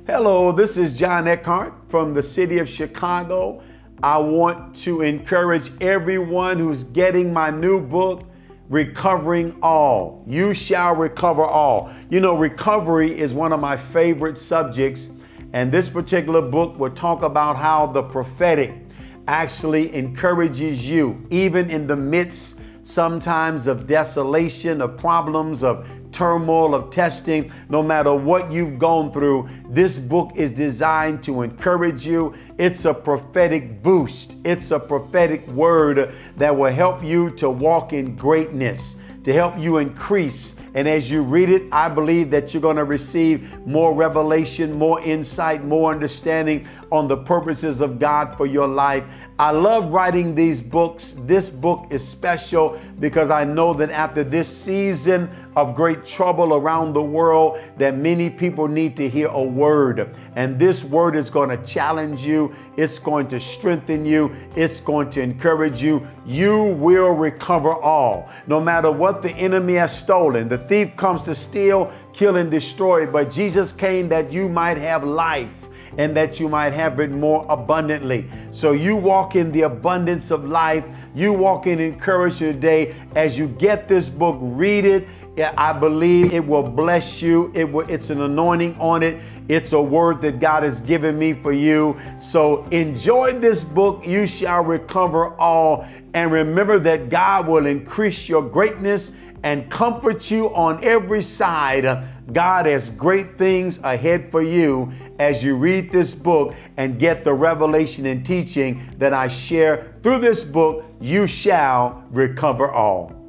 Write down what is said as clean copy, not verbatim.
Hello, this is John Eckhardt from the city of Chicago. I want to encourage everyone who's getting my new book, Recovering All. You shall recover all. You know, recovery is one of my favorite subjects, and this particular book will talk about how the prophetic actually encourages you, even in the midst sometimes of desolation, of problems, of turmoil, of testing. No matter what you've gone through, this book is designed to encourage you. It's a prophetic boost. It's a prophetic word that will help you to walk in greatness, to help you increase. And as you read it, I believe that you're going to receive more revelation, more insight, more understanding on the purposes of God for your life. I love writing these books. This book is special because I know that after this season of great trouble around the world, that many people need to hear a word. And this word is going to challenge you. It's going to strengthen you. It's going to encourage you. You will recover all. No matter what the enemy has stolen, the thief comes to steal, kill, and destroy. But Jesus came that you might have life, and that you might have it more abundantly. So you walk in the abundance of life. You walk in encouragement today. As you get this book, read it. I believe it will bless you. It's an anointing on it. It's a word that God has given me for you. So enjoy this book. You shall recover all. And remember that God will increase your greatness and comfort you on every side. God has great things ahead for you as you read this book and get the revelation and teaching that I share through this book. You shall recover all.